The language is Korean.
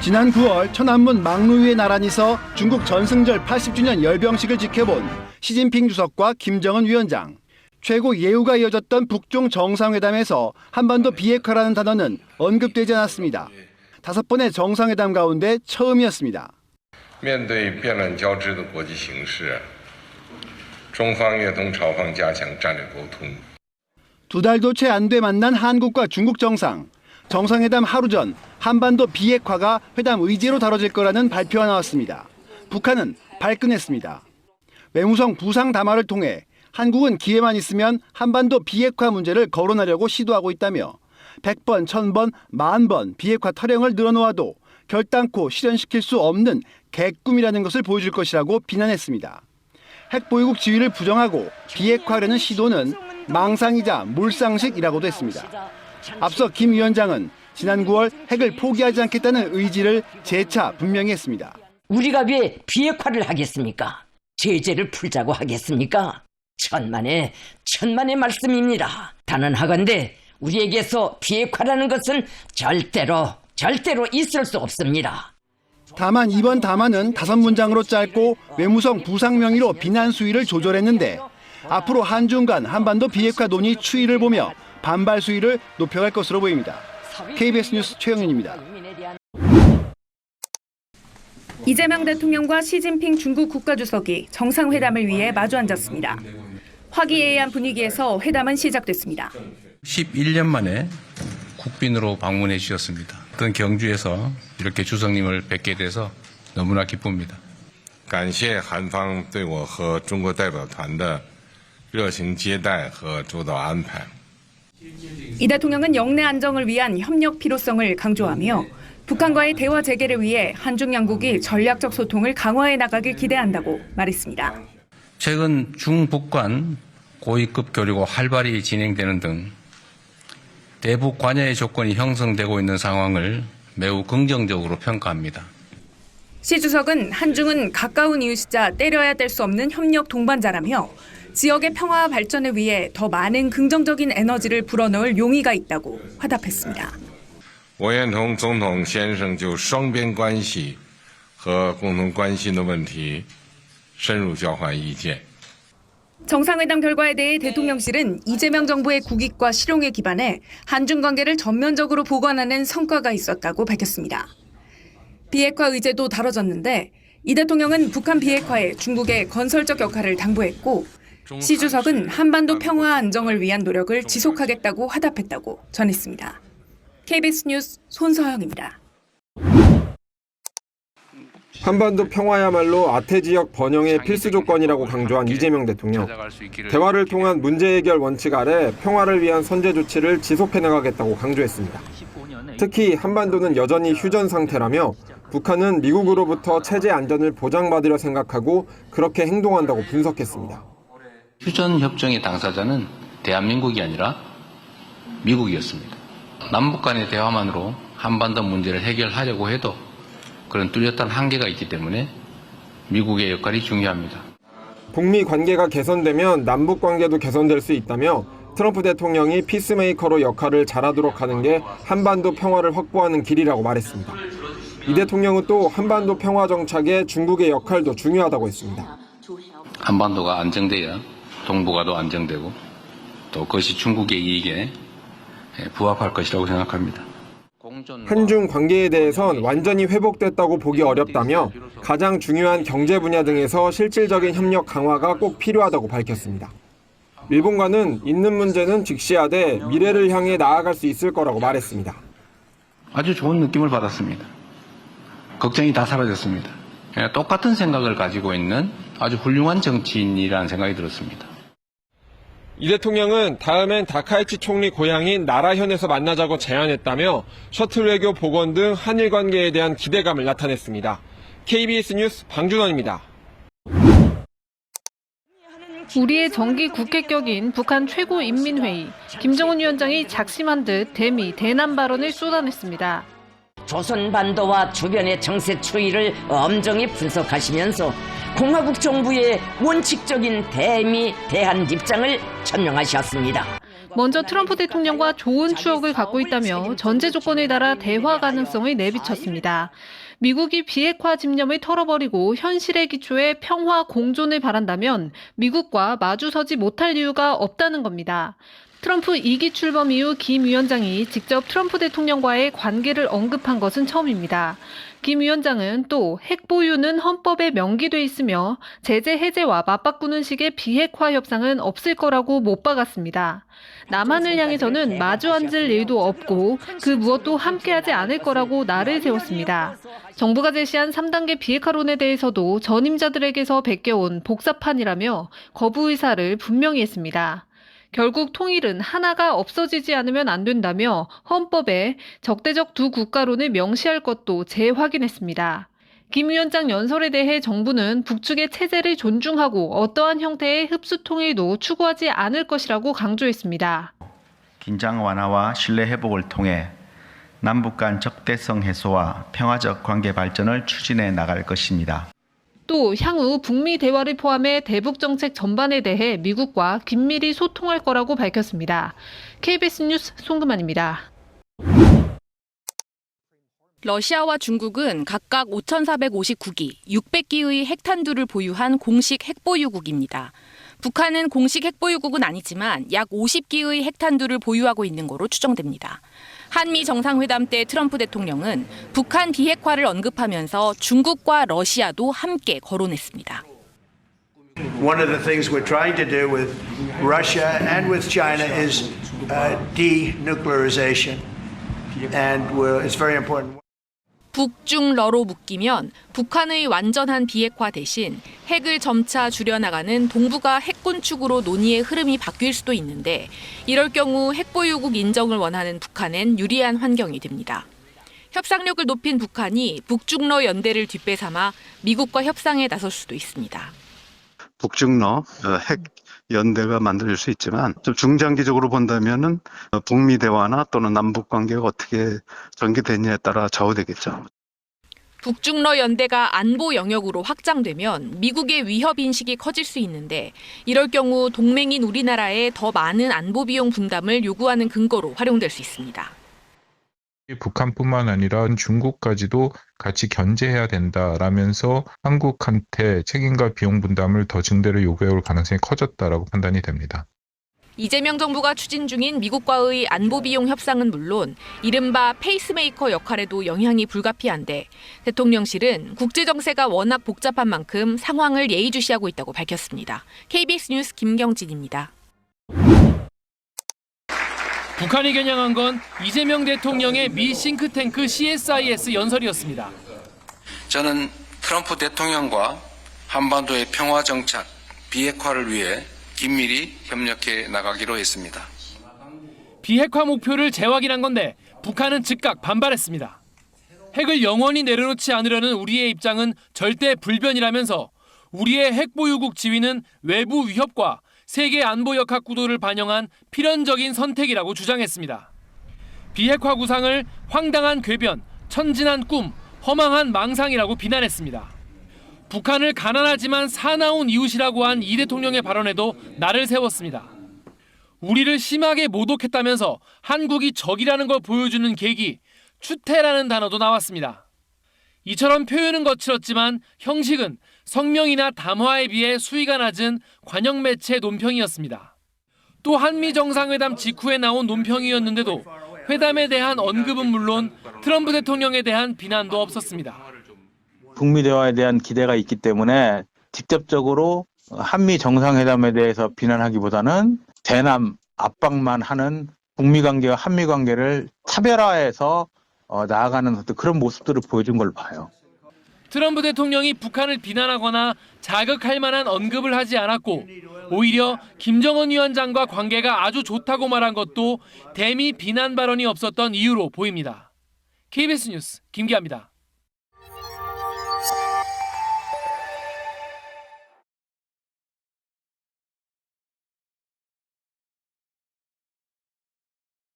지난 9월 천안문 막루 위에 나란히 서 중국 전승절 80주년 열병식을 지켜본 시진핑 주석과 김정은 위원장. 최고 예우가 이어졌던 북중 정상회담에서 한반도 비핵화라는 단어는 언급되지 않았습니다. 5번의 정상회담 가운데 처음이었습니다. 面对变乱交织的国际形势，中方愿同朝方加强战略沟通。 두 달도 채 안 돼 만난 한국과 중국 정상. 정상회담 하루 전 한반도 비핵화가 회담 의제로 다뤄질 거라는 발표가 나왔습니다. 북한은 발끈했습니다. 외무성 부상 담화를 통해 한국은 기회만 있으면 한반도 비핵화 문제를 거론하려고 시도하고 있다며 100번, 1000번, 10,000번 비핵화 타령을 늘어놓아도 결단코 실현시킬 수 없는 개꿈이라는 것을 보여줄 것이라고 비난했습니다. 핵보유국 지위를 부정하고 비핵화하려는 시도는 망상이자 몰상식이라고도 했습니다. 앞서 김 위원장은 지난 9월 핵을 포기하지 않겠다는 의지를 재차 분명히 했습니다. 우리가 왜 비핵화를 하겠습니까? 제재를 풀자고 하겠습니까? 천만의 말씀입니다. 단언하건대 우리에게서 비핵화라는 것은 절대로 있을 수 없습니다. 다만 이번 담화는 5문장으로 짧고 외무성 부상 명의로 비난 수위를 조절했는데 앞으로 한중 간 한반도 비핵화 논의 추이를 보며 반발 수위를 높여갈 것으로 보입니다. KBS 뉴스 최영윤입니다. 이재명 대통령과 시진핑 중국 국가주석이 정상회담을 위해 마주 앉았습니다. 화기애애한 분위기에서 회담은 시작됐습니다. 11년 만에 국빈으로 방문해 주셨습니다. 어떤 경주에서 이렇게 주석님을 뵙게 돼서 너무나 기쁩니다. 感谢韩方对我和中国代表团的热情接待和周到安排。 이 대통령은 영내 안정을 위한 협력 필요성을 강조하며 북한과의 대화 재개를 위해 한중 양국이 전략적 소통을 강화해 나가길 기대한다고 말했습니다. 최근 중북 간 고위급 교류가 활발히 진행되는 등 대북 관여의 조건이 형성되고 있는 상황을 매우 긍정적으로 평가합니다. 시 주석은 한중은 가까운 이웃이자 때려야 뗄 수 없는 협력 동반자라며 지역의 평화와 발전을 위해 더 많은 긍정적인 에너지를 불어넣을 용의가 있다고 화답했습니다. 我愿同总统先生就双边关系和共同关心的问题深入交换意见。 정상회담 결과에 대해 대통령실은 이재명 정부의 국익과 실용에 기반해 한중 관계를 전면적으로 보완하는 성과가 있었다고 밝혔습니다. 비핵화 의제도 다뤄졌는데 이 대통령은 북한 비핵화에 중국의 건설적 역할을 당부했고 시 주석은 한반도 평화 안정을 위한 노력을 지속하겠다고 화답했다고 전했습니다. KBS 뉴스 손서영입니다. 한반도 평화야말로 아태 지역 번영의 필수 조건이라고 강조한 이재명 대통령. 대화를 통한 문제 해결 원칙 아래 평화를 위한 선제 조치를 지속해 나가겠다고 강조했습니다. 특히 한반도는 여전히 휴전 상태라며 북한은 미국으로부터 체제 안전을 보장받으려 생각하고 그렇게 행동한다고 분석했습니다. 휴전 협정의 당사자는 대한민국이 아니라 미국이었습니다. 남북 간의 대화만으로 한반도 문제를 해결하려고 해도 그런 뚜렷한 한계가 있기 때문에 미국의 역할이 중요합니다. 북미 관계가 개선되면 남북 관계도 개선될 수 있다며 트럼프 대통령이 피스메이커로 역할을 잘하도록 하는 게 한반도 평화를 확보하는 길이라고 말했습니다. 이 대통령은 또 한반도 평화 정착에 중국의 역할도 중요하다고 했습니다. 한반도가 안정돼야 동북아도 안정되고 또 그것이 중국의 이익에 부합할 것이라고 생각합니다. 한중 관계에 대해선 완전히 회복됐다고 보기 어렵다며 가장 중요한 경제 분야 등에서 실질적인 협력 강화가 꼭 필요하다고 밝혔습니다. 일본과는 있는 문제는 직시하되 미래를 향해 나아갈 수 있을 거라고 말했습니다. 아주 좋은 느낌을 받았습니다. 걱정이 다 사라졌습니다. 똑같은 생각을 가지고 있는 아주 훌륭한 정치인이라는 생각이 들었습니다. 이 대통령은 다음엔 다카이치 총리 고향인 나라현에서 만나자고 제안했다며 셔틀 외교 복원 등 한일 관계에 대한 기대감을 나타냈습니다. KBS 뉴스 방준원입니다. 우리의 정기 국회격인 북한 최고인민회의, 김정은 위원장이 작심한 듯 대미, 대남 발언을 쏟아냈습니다. 조선반도와 주변의 정세 추이를 엄정히 분석하시면서 공화국 정부의 원칙적인 대미, 대한 입장을 천명하셨습니다. 먼저 트럼프 대통령과 좋은 추억을 갖고 있다며 전제 조건을 달아 대화 가능성을 내비쳤습니다. 미국이 비핵화 집념을 털어버리고 현실의 기초에 평화 공존을 바란다면 미국과 마주서지 못할 이유가 없다는 겁니다. 트럼프 2기 출범 이후 김 위원장이 직접 트럼프 대통령과의 관계를 언급한 것은 처음입니다. 김 위원장은 또 핵 보유는 헌법에 명기돼 있으며 제재 해제와 맞바꾸는 식의 비핵화 협상은 없을 거라고 못 박았습니다. 남한을 향해서는 마주 앉을 일도 없고 그 무엇도 함께하지 않을 거라고 날을 세웠습니다. 정부가 제시한 3단계 비핵화론에 대해서도 전임자들에게서 베껴온 복사판이라며 거부 의사를 분명히 했습니다. 결국 통일은 하나가 없어지지 않으면 안 된다며 헌법에 적대적 두 국가론을 명시할 것도 재확인했습니다. 김 위원장 연설에 대해 정부는 북측의 체제를 존중하고 어떠한 형태의 흡수 통일도 추구하지 않을 것이라고 강조했습니다. 긴장 완화와 신뢰 회복을 통해 남북 간 적대성 해소와 평화적 관계 발전을 추진해 나갈 것입니다. 또 향후 북미 대화를 포함해 대북 정책 전반에 대해 미국과 긴밀히 소통할 거라고 밝혔습니다. KBS 뉴스 송금환입니다. 러시아와 중국은 각각 5,459기, 600기의 핵탄두를 보유한 공식 핵보유국입니다. 북한은 공식 핵보유국은 아니지만 약 50기의 핵탄두를 보유하고 있는 거로 추정됩니다. 한미 정상회담 때 트럼프 대통령은 북한 비핵화를 언급하면서 중국과 러시아도 함께 거론했습니다. One of the things we're trying to do with Russia and with China is denuclearization, and it's very important. 북중러로 묶이면 북한의 완전한 비핵화 대신 핵을 점차 줄여나가는 동북아 핵군축으로 논의의 흐름이 바뀔 수도 있는데 이럴 경우 핵보유국 인정을 원하는 북한엔 유리한 환경이 됩니다. 협상력을 높인 북한이 북중러 연대를 뒷배삼아 미국과 협상에 나설 수도 있습니다. 북중러 핵 연대가 만들어질 수 있지만 좀 중장기적으로 본다면은 북미 대화나 또는 남북 관계가 어떻게 전개되느냐에 따라 좌우되겠죠. 북중러 연대가 안보 영역으로 확장되면 미국의 위협 인식이 커질 수 있는데 이럴 경우 동맹인 우리나라에 더 많은 안보 비용 분담을 요구하는 근거로 활용될 수 있습니다. 북한뿐만 아니라 중국까지도 같이 견제해야 된다라면서 한국한테 책임과 비용 분담을 더 증대로 요구해올 가능성이 커졌다라고 판단이 됩니다. 이재명 정부가 추진 중인 미국과의 안보 비용 협상은 물론 이른바 페이스메이커 역할에도 영향이 불가피한데 대통령실은 국제 정세가 워낙 복잡한 만큼 상황을 예의주시하고 있다고 밝혔습니다. KBS 뉴스 김경진입니다. 북한이 겨냥한 건 이재명 대통령의 미 싱크탱크 CSIS 연설이었습니다. 저는 트럼프 대통령과 한반도의 평화 정착, 비핵화를 위해 긴밀히 협력해 나가기로 했습니다. 비핵화 목표를 재확인한 건데 북한은 즉각 반발했습니다. 핵을 영원히 내려놓지 않으려는 우리의 입장은 절대 불변이라면서 우리의 핵보유국 지위는 외부 위협과 세계 안보 역학 구도를 반영한 필연적인 선택이라고 주장했습니다. 비핵화 구상을 황당한 궤변, 천진한 꿈, 허망한 망상이라고 비난했습니다. 북한을 가난하지만 사나운 이웃이라고 한 이 대통령의 발언에도 날을 세웠습니다. 우리를 심하게 모독했다면서 한국이 적이라는 걸 보여주는 계기, 추태라는 단어도 나왔습니다. 이처럼 표현은 거칠었지만 형식은 성명이나 담화에 비해 수위가 낮은 관영 매체 논평이었습니다. 또 한미 정상회담 직후에 나온 논평이었는데도 회담에 대한 언급은 물론 트럼프 대통령에 대한 비난도 없었습니다. 북미 대화에 대한 기대가 있기 때문에 직접적으로 한미 정상회담에 대해서 비난하기보다는 대남 압박만 하는 북미 관계와 한미 관계를 차별화해서 나아가는 어떤 그런 모습들을 보여준 걸 봐요. 트럼프 대통령이 북한을 비난하거나 자극할 만한 언급을 하지 않았고 오히려 김정은 위원장과 관계가 아주 좋다고 말한 것도 대미 비난 발언이 없었던 이유로 보입니다. KBS 뉴스 김기아입니다.